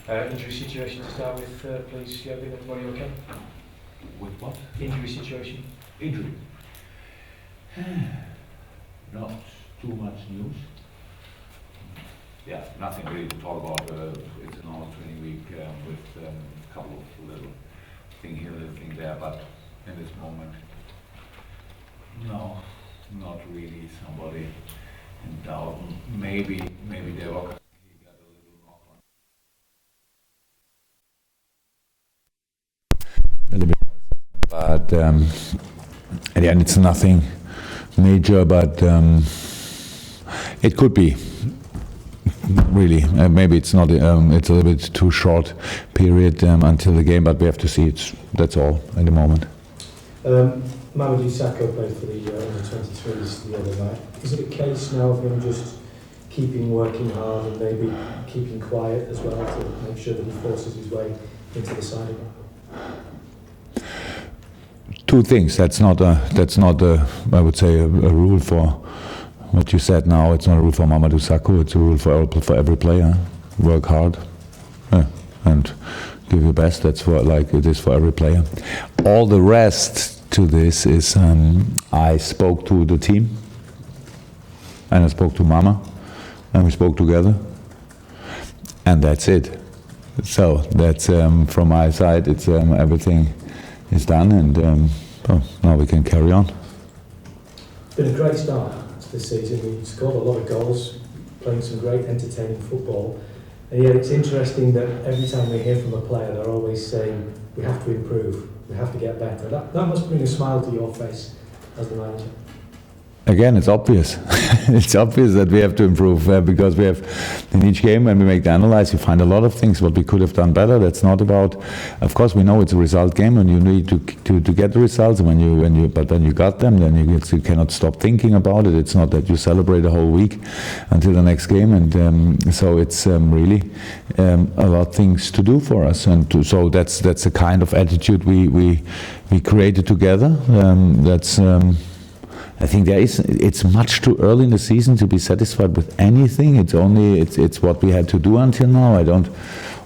Injury situation to start with, please, Jurgen, everybody okay? With what? Injury situation. Injury. Not too much news. Yeah, nothing really to talk about. It's an all training week with a couple of little thing here, little thing there, but in this moment, no, not really somebody in doubt. Maybe they were. He got a little knock on. A little bit more assessment, but at the end it's nothing major, but it could be. Really, maybe it's not. It's a little bit too short period until the game, but we have to see. That's all at the moment. Mamadou Sakho played for the under-23s the other night. Is it a case now of him just keeping working hard and maybe keeping quiet as well to make sure that he forces his way into the side again? Two things. That's not I would say a rule for. What you said now, it's not a rule for Mamadou Sakho, it's a rule for every player. Work hard and give your best. That's like it is for every player. All the rest to this is I spoke to the team and I spoke to Mama and we spoke together and that's it. So that's from my side. It's everything is done and now we can carry on. It's been a great start this season. We've scored a lot of goals, playing some great entertaining football, and yet it's interesting that every time we hear from a player they're always saying we have to improve, we have to get better. That must bring a smile to your face as the manager. Again, it's obvious. It's obvious that we have to improve because we have, in each game when we make the analysis, you find a lot of things what we could have done better. That's not about, of course we know it's a result game and you need to get the results. But when you got them, then you cannot stop thinking about it. It's not that you celebrate a whole week until the next game, and so it's really a lot of things to do for us. And so that's the kind of attitude we created together. I think it's much too early in the season to be satisfied with anything. It's what we had to do until now. I don't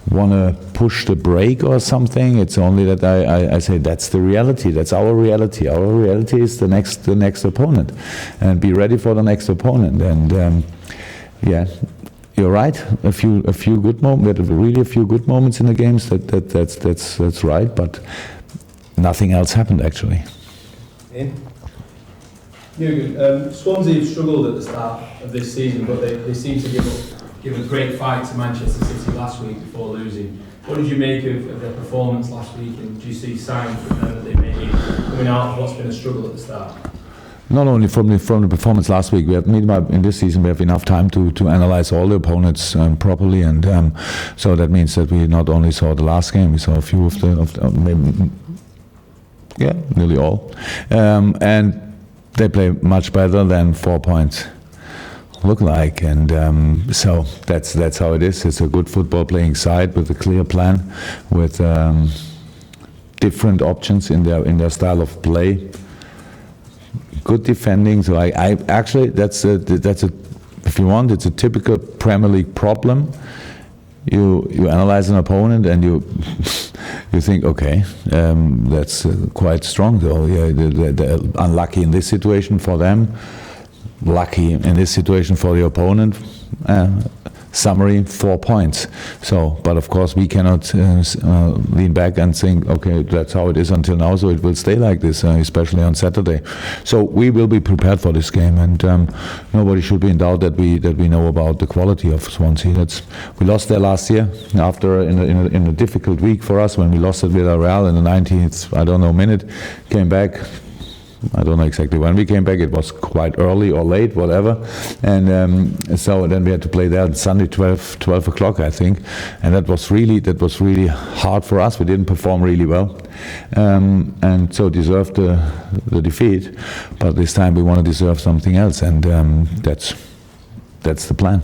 want to push the brake or something. It's only that I say that's the reality. That's our reality. Our reality is the next opponent, and be ready for the next opponent. And yeah, you're right. A few good moments. We had really a few good moments in the games. That's right. But nothing else happened actually. Jurgen, Swansea have struggled at the start of this season, but they seem to give a great fight to Manchester City last week before losing. What did you make of their performance last week, and do you see signs from them that they may be coming out of what's been a struggle at the start? Not only from the performance last week, in this season we have enough time to analyze all the opponents properly, and so that means that we not only saw the last game, we saw a few of maybe, nearly all, and they play much better than 4 points look like, and so that's how it is. It's a good football playing side with a clear plan, with different options in their style of play. Good defending. So I actually that's a if you want, it's a typical Premier League problem. You analyze an opponent and you think, okay, that's quite strong though. Yeah, they're unlucky in this situation for them, lucky in this situation for the opponent. Summary: 4 points. So, but of course we cannot lean back and think, okay, that's how it is until now, so it will stay like this, especially on Saturday. So we will be prepared for this game, and nobody should be in doubt that we know about the quality of Swansea. We lost there last year after in a difficult week for us when we lost at Villarreal in the 19th minute, came back. I don't know exactly when we came back. It was quite early or late, whatever. And so then we had to play there on Sunday, 12 o'clock, I think. And that was really hard for us. We didn't perform really well, and so deserved the defeat. But this time we want to deserve something else, and that's the plan.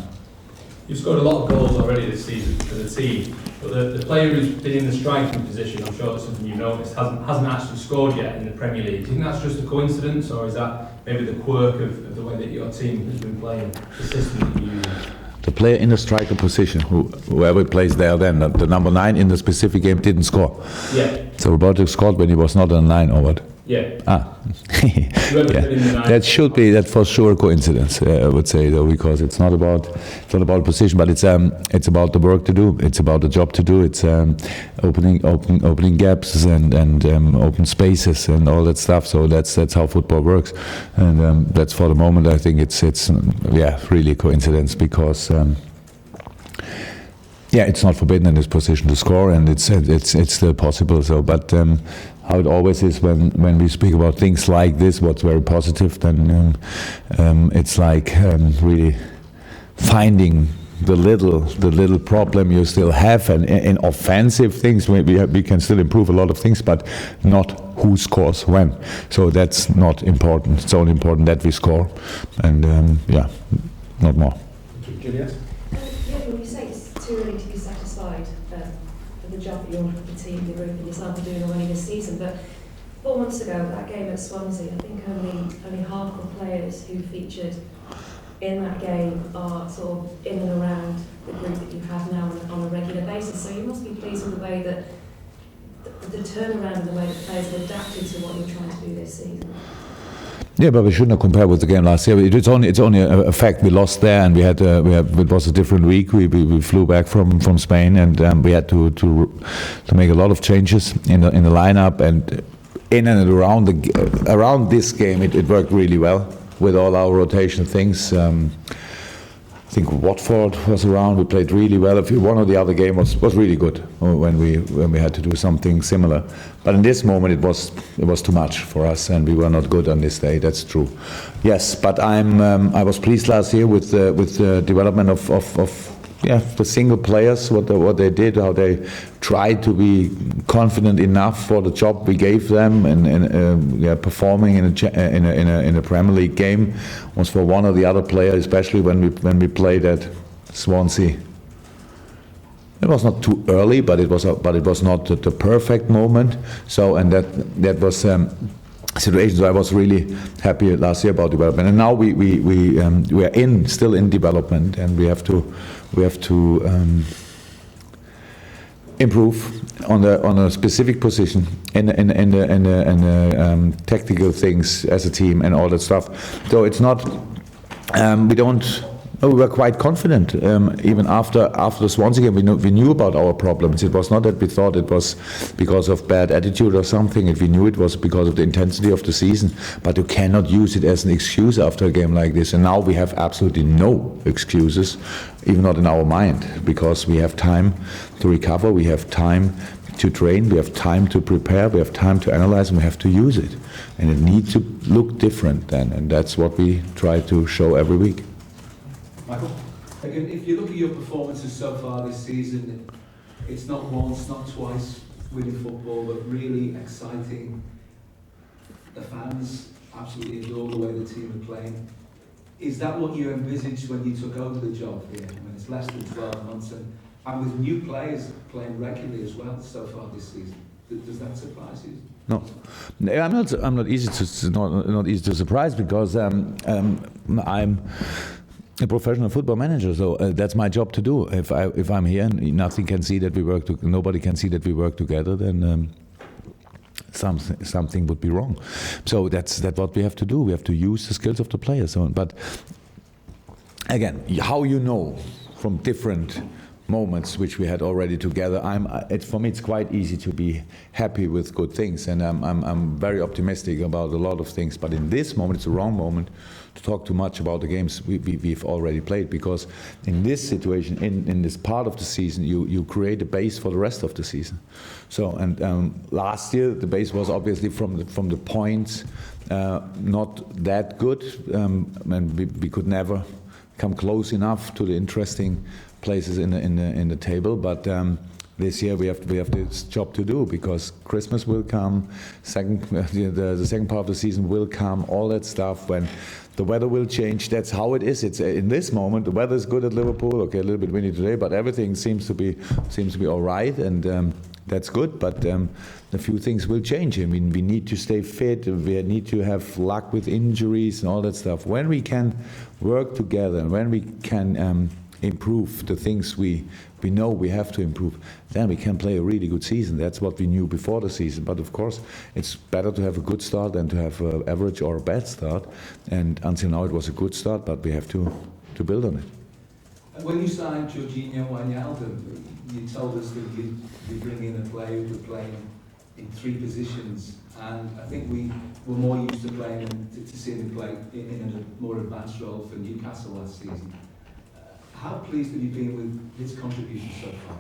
You've scored a lot of goals already this season for the team, but the player who's been in the striking position, I'm sure that's something you've noticed, hasn't actually scored yet in the Premier League. Do you think that's just a coincidence, or is that maybe the quirk of the way that your team has been playing, the system that you're using? the player in the striker position, whoever plays there then, the number 9 in the specific game didn't score. Yeah. So Roberto scored when he was not on 9 or what? Yeah. Yeah. That should be that for sure a coincidence, I would say, though, because it's not about position, but it's about the work to do. It's about the job to do. It's opening gaps and open spaces and all that stuff. So that's how football works, and that's for the moment. I think it's really a coincidence because. It's not forbidden in this position to score, and it's still possible. So, but how it always is when we speak about things like this, what's very positive, then it's like really finding the little problem you still have, and in offensive things we can still improve a lot of things, but not who scores when. So that's not important. It's only important that we score, and not more. Juliet? When you say it's too early to be satisfied for the job that the team, the group and yourself are doing already this season, but 4 months ago, that game at Swansea, I think only half the players who featured in that game are sort of in and around the group that you have now on a regular basis. So you must be pleased with the way that the turnaround and the way that players have adapted to what you're trying to do this season. Yeah, but we shouldn't compare with the game last year. It's only a fact we lost there, and it was a different week. We flew back from Spain, and we had to make a lot of changes in the lineup, and in and around this game it worked really well with all our rotation things. I think Watford was around. We played really well. One or the other game was really good when we had to do something similar. But in this moment, it was too much for us, and we were not good on this day. That's true. Yes, but I was pleased last year with the development of the single players, what they did, how they tried to be confident enough for the job we gave them, and performing in a Premier League game was for one or the other player, especially when we played at Swansea. It was not too early, but it was not the perfect moment. So, and that was. Situations. I was really happy last year about development, and now we are still in development, and we have to improve on a specific position in the tactical things as a team and all that stuff. So it's not we were quite confident even after the Swansea game. We knew about our problems. It was not that we thought it was because of bad attitude or something. We knew it was because of the intensity of the season. But you cannot use it as an excuse after a game like this. And now we have absolutely no excuses, even not in our mind, because we have time to recover. We have time to train. We have time to prepare. We have time to analyze, and we have to use it. And it needs to look different then. And that's what we try to show every week. Michael? Again, if you look at your performances so far this season, it's not once, not twice winning football, but really exciting. The fans absolutely adore the way the team are playing. Is that what you envisaged when you took over the job here? I mean, it's less than 12 months, and with new players playing regularly as well so far this season. Does that surprise you? No, I'm not easy to surprise, because I'm a professional football manager, so that's my job to do. If I'm here and nobody can see that we work together, then something would be wrong. So that's what we have to do. We have to use the skills of the players. But again, how you know from different moments which we had already together, for me it's quite easy to be happy with good things, and I'm very optimistic about a lot of things. But in this moment, it's the wrong moment to talk too much about the games we've already played, because in this situation, in this part of the season, you create a base for the rest of the season. So, and last year the base was obviously from the points not that good, and we could never come close enough to the interesting places in the table, but this year we have this job to do, because Christmas will come, the second part of the season will come, all that stuff, when the weather will change. That's how it is. It's in this moment the weather is good at Liverpool. Okay, a little bit windy today, but everything seems to be all right, and that's good. But a few things will change. I mean, we need to stay fit. We need to have luck with injuries and all that stuff. When we can work together, and when we can improve the things we know we have to improve, then we can play a really good season. That's what we knew before the season. But of course, it's better to have a good start than to have an average or a bad start. And until now, it was a good start, but we have to build on it. And when you signed Jorginho Wijnaldum, you told us that you bring in a player who could play in 3 positions, and I think we were more used to playing to seeing him play in a more advanced role for Newcastle last season. How pleased have you been with his contribution so far?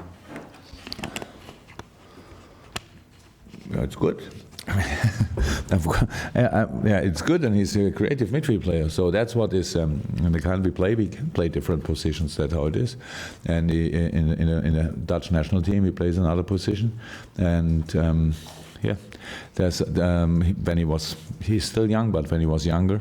Yeah, it's good. Yeah, it's good, and he's a creative midfield player. So that's what is in the kind we play. We can play different positions. That's how it is. And in a Dutch national team, he plays another position. And yeah, there's he's still young, but when he was younger,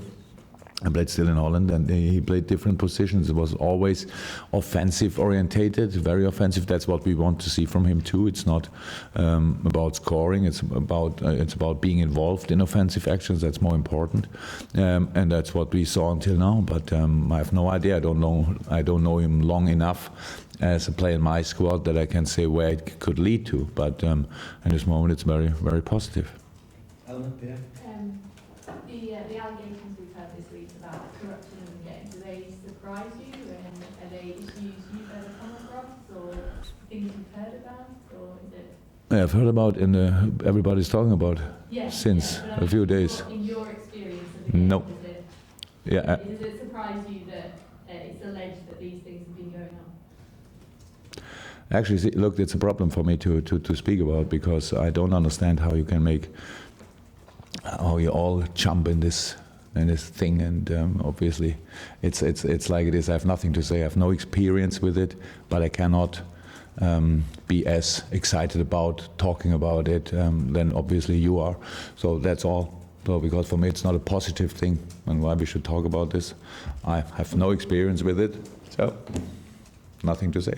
I played still in Holland, and he played different positions. It was always offensive orientated, very offensive. That's what we want to see from him too. It's not about scoring. It's about being involved in offensive actions. That's more important, and that's what we saw until now. But I have no idea. I don't know him long enough as a player in my squad that I can say where it could lead to. But in this moment, it's very, very positive. Eleanor, yeah. The allegations we've heard this week about corruption and getting, do they surprise you? And are they issues you've ever come across, or things you've heard about, or is it? Yeah, I've heard about everybody's talking about since but a few days. In your experience of the game, No. does it surprise you that it's alleged that these things have been going on? Actually, look, it's a problem for me to speak about, because I don't understand how you can how you all jump in this thing, and obviously it's like it is. I have nothing to say. I have no experience with it, but I cannot be as excited about talking about it than obviously you are. So that's all. So because for me it's not a positive thing, and why we should talk about this. I have no experience with it, so nothing to say.